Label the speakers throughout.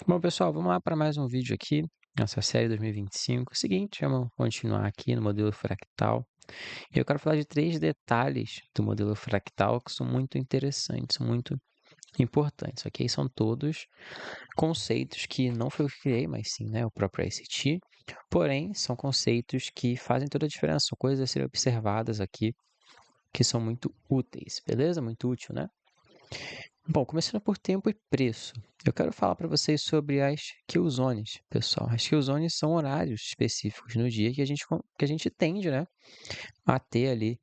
Speaker 1: Bom, pessoal, vamos lá para mais um vídeo aqui, nossa série 2025. Seguinte, vamos continuar aqui no modelo fractal. E eu quero falar de três detalhes do modelo fractal que são muito interessantes, muito importantes, ok? São todos conceitos que não foi eu que criei, mas sim, né, o próprio ICT. Porém, são conceitos que fazem toda a diferença, são coisas a serem observadas aqui que são muito úteis, beleza? Muito útil, né? Bom, começando por tempo e preço. Eu quero falar para vocês sobre as killzones, pessoal. As killzones são horários específicos no dia que a gente tende, né, a ter ali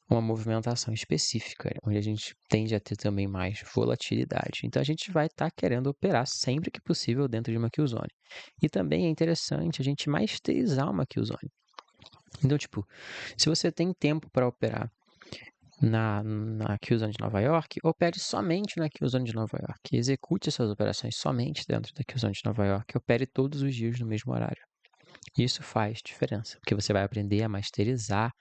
Speaker 1: uma movimentação específica, onde a gente tende a ter também mais volatilidade. Então, a gente vai estar querendo operar sempre que possível dentro de uma killzone. E também é interessante a gente masterizar uma killzone. Então, tipo, se você tem tempo para operar na Killzone de Nova York, opere somente na Killzone de Nova York. Execute suas operações somente dentro da Killzone de Nova York. Opere todos os dias no mesmo horário. Isso faz diferença, porque você vai aprender a masterizar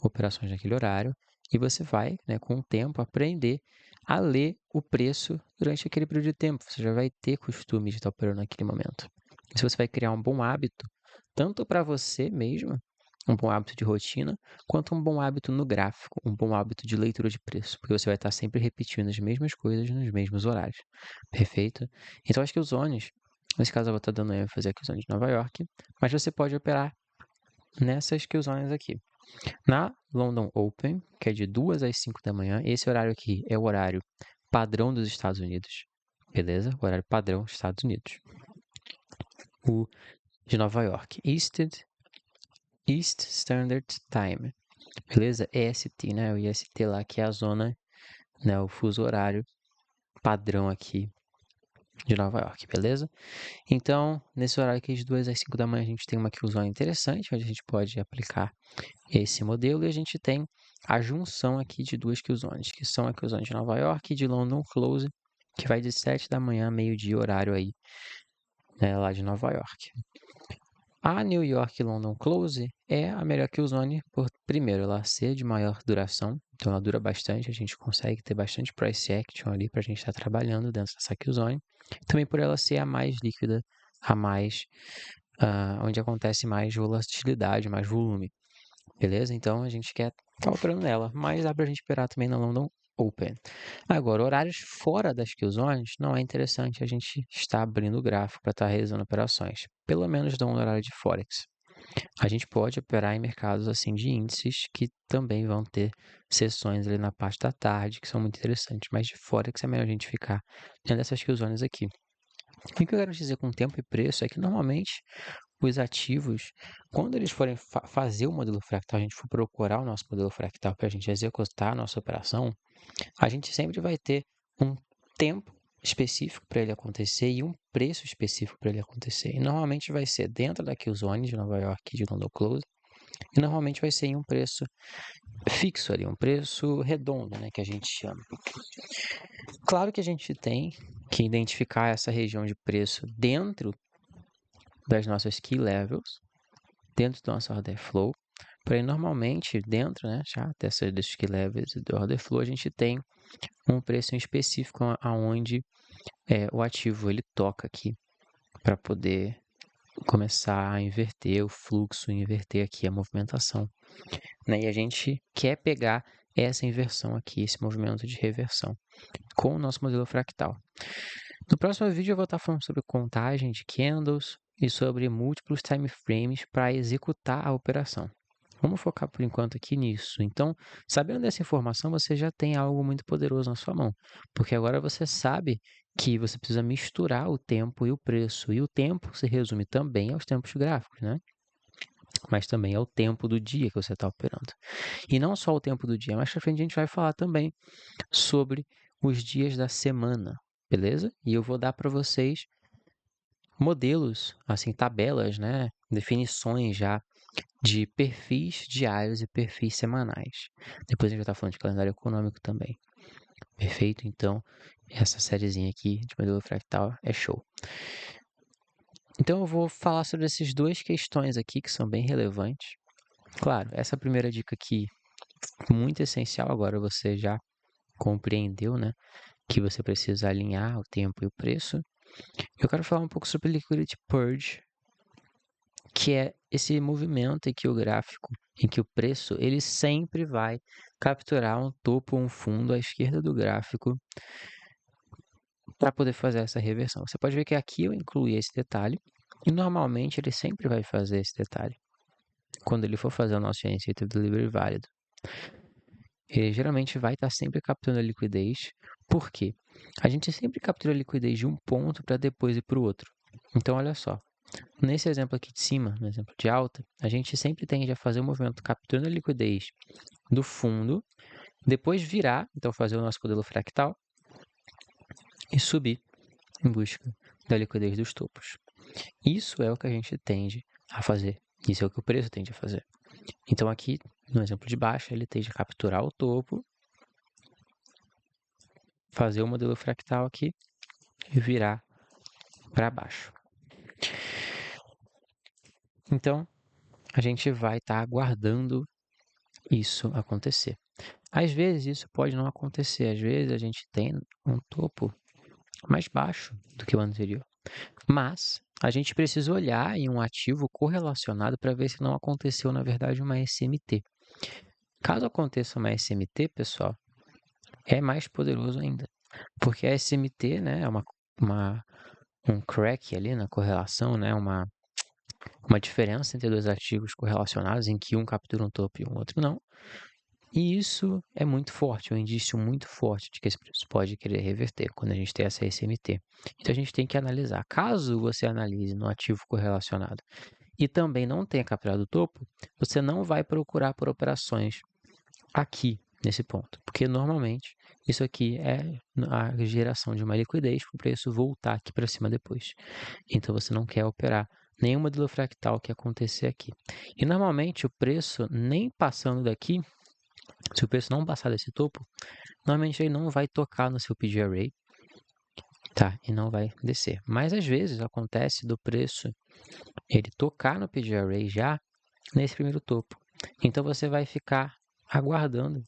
Speaker 1: operações naquele horário e você vai, né, com o tempo, aprender a ler o preço durante aquele período de tempo. Você já vai ter costume de estar operando naquele momento. Se você vai criar um bom hábito, tanto para você mesmo, um bom hábito de rotina, quanto um bom hábito no gráfico, um bom hábito de leitura de preço, porque você vai estar sempre repetindo as mesmas coisas nos mesmos horários. Perfeito? Então, acho que os zones, nesse caso eu vou estar dando ênfase aqui zona de Nova York, mas você pode operar nessas killzones aqui. Na London Open, que é de 2 às 5 da manhã, esse horário aqui é o horário padrão dos Estados Unidos, beleza? O horário padrão dos Estados Unidos. O de Nova York, East Standard Time, beleza? EST, né? O IST lá, que é a zona, né? O fuso horário padrão aqui de Nova York, beleza? Então, nesse horário aqui de 2 às 5 da manhã, a gente tem uma killzone interessante, onde a gente pode aplicar esse modelo, e a gente tem a junção aqui de duas killzones, que são a killzone de Nova York e de London Close, que vai de 7 da manhã a meio-dia, horário aí, né, lá de Nova York. A New York London Close é a melhor killzone por, primeiro, ela ser de maior duração, então ela dura bastante, a gente consegue ter bastante price action ali para a gente estar trabalhando dentro dessa killzone. Também por ela ser a mais líquida, a mais, onde acontece mais volatilidade, mais volume. Beleza? Então a gente quer estar operando nela, mas dá pra gente operar também na London Open. Agora, horários fora das killzones, não é interessante a gente estar abrindo o gráfico para estar realizando operações, pelo menos no horário de Forex. A gente pode operar em mercados assim de índices que também vão ter sessões ali na parte da tarde, que são muito interessantes, mas de Forex é melhor a gente ficar dentro dessas killzones aqui. O que eu quero dizer com tempo e preço é que normalmente os ativos, quando eles forem fazer o modelo fractal, a gente for procurar o nosso modelo fractal para a gente executar a nossa operação, a gente sempre vai ter um tempo específico para ele acontecer e um preço específico para ele acontecer. E normalmente vai ser dentro da Killzone de Nova York e de London Close, e normalmente vai ser em um preço fixo ali, um preço redondo, né, que a gente chama. Claro que a gente tem que identificar essa região de preço dentro das nossas key levels, dentro do nosso order flow. Porém, normalmente, dentro, né, já desses key levels do order flow, a gente tem um preço em específico aonde o ativo ele toca aqui para poder começar a inverter o fluxo, inverter aqui a movimentação, né? E a gente quer pegar essa inversão aqui, esse movimento de reversão, com o nosso modelo fractal. No próximo vídeo eu vou estar falando sobre contagem de candles e sobre múltiplos time frames para executar a operação. Vamos focar por enquanto aqui nisso. Então, sabendo dessa informação, você já tem algo muito poderoso na sua mão, porque agora você sabe que você precisa misturar o tempo e o preço, e o tempo se resume também aos tempos gráficos, né? Mas também ao tempo do dia que você está operando. E não só o tempo do dia, mais pra frente a gente vai falar também sobre os dias da semana, beleza? E eu vou dar para vocês modelos, assim, tabelas, né? Definições já de perfis diários e perfis semanais. Depois a gente vai estar falando de calendário econômico também. Perfeito? Então, essa sériezinha aqui de modelo fractal é show. Então, eu vou falar sobre essas duas questões aqui que são bem relevantes. Claro, essa primeira dica aqui, muito essencial, agora você já compreendeu, né? Que você precisa alinhar o tempo e o preço. Eu quero falar um pouco sobre Liquidity Purge, que é esse movimento em que o gráfico, em que o preço, ele sempre vai capturar um topo ou um fundo à esquerda do gráfico para poder fazer essa reversão. Você pode ver que aqui eu incluí esse detalhe e normalmente ele sempre vai fazer esse detalhe quando ele for fazer o nosso Initiative Delivery válido. Ele geralmente vai estar sempre capturando a liquidez. Por quê? A gente sempre captura a liquidez de um ponto para depois ir para o outro. Então, olha só. Nesse exemplo aqui de cima, no exemplo de alta, a gente sempre tende a fazer o movimento capturando a liquidez do fundo, depois virar, então fazer o nosso modelo fractal e subir em busca da liquidez dos topos. Isso é o que a gente tende a fazer. Isso é o que o preço tende a fazer. Então aqui, no exemplo de baixo, ele tende a capturar o topo, fazer o modelo fractal aqui e virar para baixo. Então, a gente vai estar aguardando isso acontecer. Às vezes isso pode não acontecer, às vezes a gente tem um topo mais baixo do que o anterior. Mas a gente precisa olhar em um ativo correlacionado para ver se não aconteceu, na verdade, uma SMT. Caso aconteça uma SMT, pessoal, é mais poderoso ainda. Porque a SMT, né, é um crack ali na correlação, né, uma diferença entre dois ativos correlacionados em que um captura um topo e o outro não. E isso é muito forte, é um indício muito forte de que esse preço pode querer reverter quando a gente tem essa SMT. Então a gente tem que analisar. Caso você analise no ativo correlacionado e também não tenha capturado o topo, você não vai procurar por operações aqui nesse ponto, porque normalmente isso aqui é a geração de uma liquidez para o preço voltar aqui para cima depois. Então você não quer operar nenhum modelo fractal que acontecer aqui. E normalmente o preço nem passando daqui, se o preço não passar desse topo, normalmente ele não vai tocar no seu PG Array, tá? E não vai descer. Mas às vezes acontece do preço ele tocar no PG Array já nesse primeiro topo. Então você vai ficar aguardando.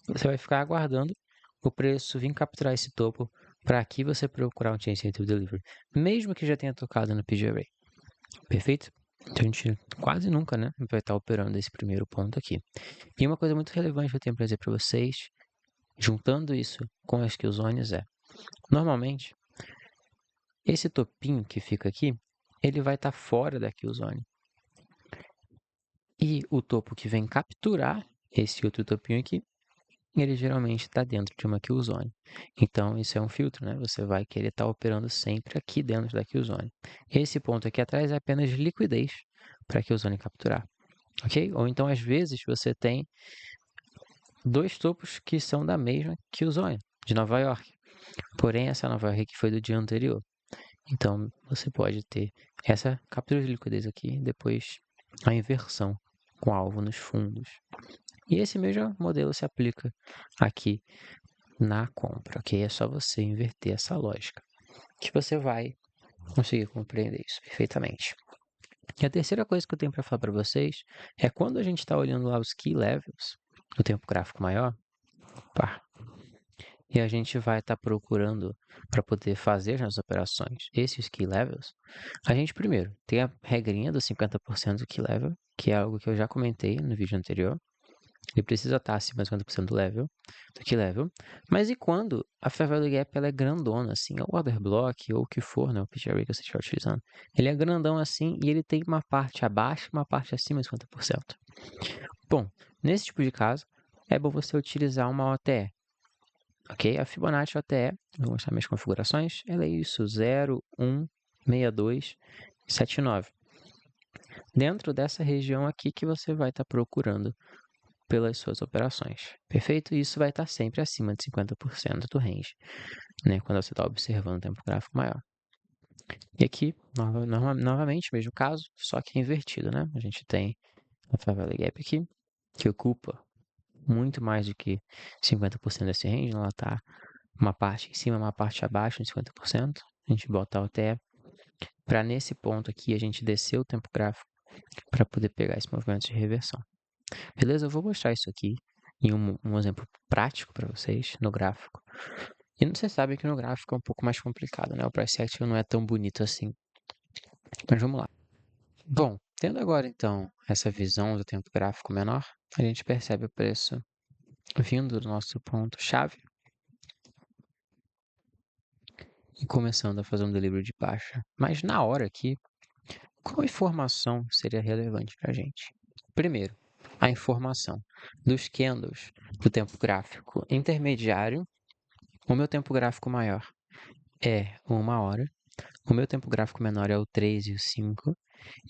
Speaker 1: Você vai ficar aguardando o preço vir capturar esse topo para aqui você procurar um Chain Incentive Delivery, mesmo que já tenha tocado no PG Array. Perfeito? Então a gente quase nunca, né, vai estar operando esse primeiro ponto aqui. E uma coisa muito relevante que eu tenho para dizer para vocês, juntando isso com as kill zones, normalmente, esse topinho que fica aqui, ele vai estar fora da kill zone. E o topo que vem capturar esse outro topinho aqui, ele geralmente está dentro de uma kill zone. Então, isso é um filtro, né? Você vai querer estar operando sempre aqui dentro da kill zone. Esse ponto aqui atrás é apenas liquidez para a kill zone capturar, ok? Ou então, às vezes, você tem dois topos que são da mesma kill zone, de Nova York. Porém, essa Nova York aqui foi do dia anterior. Então, você pode ter essa captura de liquidez aqui, depois a inversão com alvo nos fundos. E esse mesmo modelo se aplica aqui na compra, ok? É só você inverter essa lógica, que você vai conseguir compreender isso perfeitamente. E a terceira coisa que eu tenho para falar para vocês é quando a gente está olhando lá os key levels, no tempo gráfico maior, pá, e a gente vai estar procurando para poder fazer as operações esses key levels, a gente primeiro tem a regrinha dos 50% do key level, que é algo que eu já comentei no vídeo anterior. Ele precisa estar acima de 50% do key level. Mas e quando a Fair Value Gap ela é grandona, assim, ou o Order Block, ou o que for, né, o Pitch Array que você estiver utilizando. Ele é grandão assim e ele tem uma parte abaixo e uma parte acima de 50%. Bom, nesse tipo de caso, é bom você utilizar uma OTE. Ok? A Fibonacci OTE, vou mostrar minhas configurações, ela é isso, 0, 1, 62, 79. Dentro dessa região aqui que você vai estar procurando pelas suas operações. Perfeito? Isso vai estar sempre acima de 50% do range, né? Quando você está observando o tempo gráfico maior. E aqui, novamente, mesmo caso, só que é invertido, né? A gente tem a Fair Value Gap aqui, que ocupa muito mais do que 50% desse range, ela está uma parte em cima, uma parte abaixo em 50%. A gente bota o TE para nesse ponto aqui a gente descer o tempo gráfico para poder pegar esse movimento de reversão. Beleza? Eu vou mostrar isso aqui em um exemplo prático para vocês no gráfico. E você sabe que no gráfico é um pouco mais complicado, né? O price action não é tão bonito assim. Mas vamos lá. Bom, tendo agora então essa visão do tempo gráfico menor, a gente percebe o preço vindo do nosso ponto-chave e começando a fazer um delivery de baixa. Mas na hora aqui, qual informação seria relevante para a gente? Primeiro, a informação dos candles do tempo gráfico intermediário. O meu tempo gráfico maior é 1 hora. O meu tempo gráfico menor é o 3 e o 5.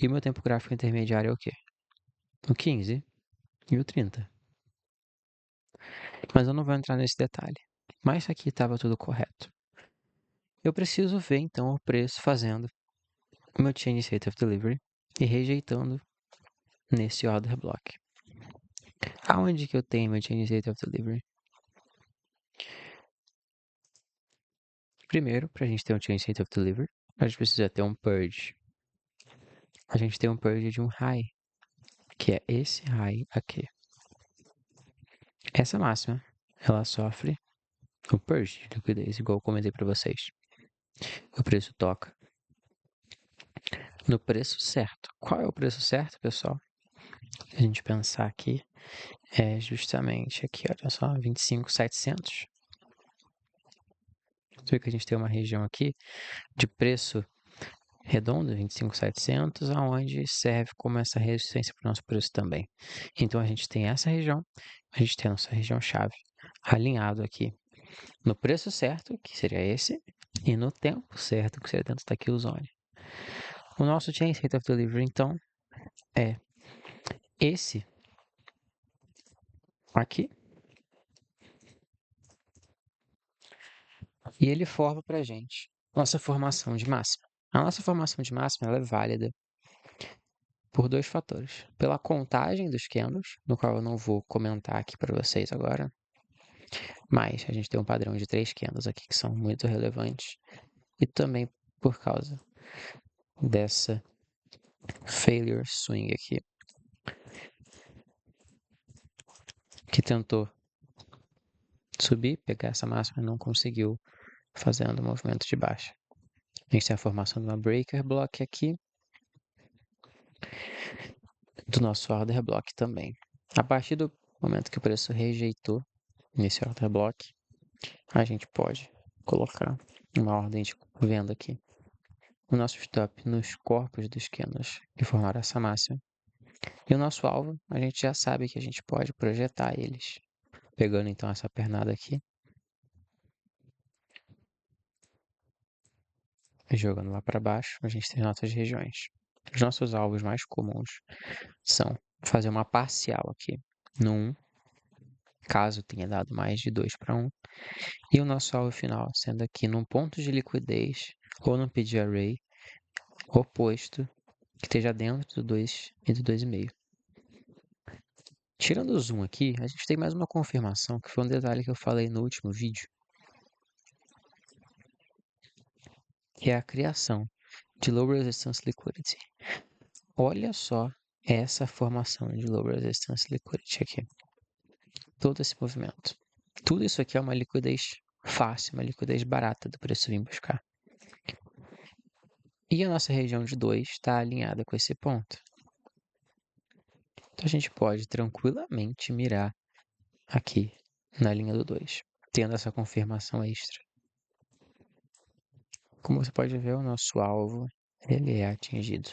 Speaker 1: E o meu tempo gráfico intermediário é o quê? O 15 e o 30. Mas eu não vou entrar nesse detalhe. Mas isso aqui estava tudo correto. Eu preciso ver então o preço fazendo o meu Change State of Delivery e rejeitando nesse order block. Aonde que eu tenho meu Change State of Delivery? Primeiro, para a gente ter um Change State of Delivery, a gente precisa ter um purge. A gente tem um purge de um high, que é esse high aqui. Essa máxima, ela sofre o purge de liquidez, igual eu comentei para vocês. O preço toca no preço certo. Qual é o preço certo, pessoal? Se a gente pensar aqui, é justamente aqui, olha só, 25.700. Você vê que a gente tem uma região aqui de preço redondo, 25.700, aonde serve como essa resistência para o nosso preço também. Então a gente tem essa região, a gente tem a nossa região chave alinhado aqui no preço certo, que seria esse, e no tempo certo, que seria dentro da kill zone. O nosso Chain State of Delivery, então, é esse aqui, e ele forma para a gente nossa formação de máxima. A nossa formação de máxima ela é válida por dois fatores. Pela contagem dos candles, no qual eu não vou comentar aqui para vocês agora, mas a gente tem um padrão de 3 candles aqui que são muito relevantes, e também por causa dessa failure swing aqui, que tentou subir, pegar essa máxima e não conseguiu, fazendo o movimento de baixa. A gente tem a formação de uma breaker block aqui, do nosso order block também. A partir do momento que o preço rejeitou nesse order block, a gente pode colocar uma ordem de venda aqui. O nosso stop nos corpos dos candles que formaram essa máxima. E o nosso alvo, a gente já sabe que a gente pode projetar eles. Pegando então essa pernada aqui, e jogando lá para baixo, a gente tem nossas regiões. Os nossos alvos mais comuns são fazer uma parcial aqui no 1, caso tenha dado mais de 2 para 1, e o nosso alvo final sendo aqui num ponto de liquidez ou num PD array oposto que esteja dentro do 2 e do 2,5. Tirando o zoom aqui, a gente tem mais uma confirmação, que foi um detalhe que eu falei no último vídeo, que é a criação de Low Resistance Liquidity. Olha só essa formação de Low Resistance Liquidity aqui. Todo esse movimento. Tudo isso aqui é uma liquidez fácil, uma liquidez barata do preço vir buscar. E a nossa região de 2 está alinhada com esse ponto. Então a gente pode tranquilamente mirar aqui na linha do 2, tendo essa confirmação extra. Como você pode ver, o nosso alvo ele é atingido.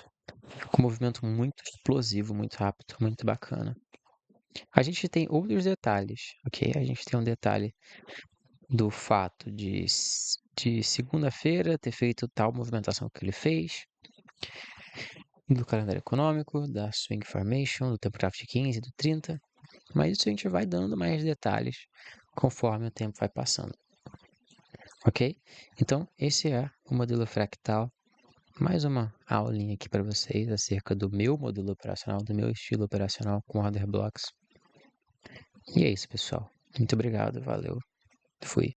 Speaker 1: Com um movimento muito explosivo, muito rápido, muito bacana. A gente tem outros detalhes, ok? A gente tem um detalhe do fato de segunda-feira ter feito tal movimentação que ele fez, do calendário econômico, da swing formation, do tempo gráfico de 15, do 30, mas isso a gente vai dando mais detalhes conforme o tempo vai passando, ok? Então, esse é o modelo fractal. Mais uma aulinha aqui para vocês acerca do meu modelo operacional, do meu estilo operacional com order blocks. E é isso, pessoal. Muito obrigado, valeu, fui.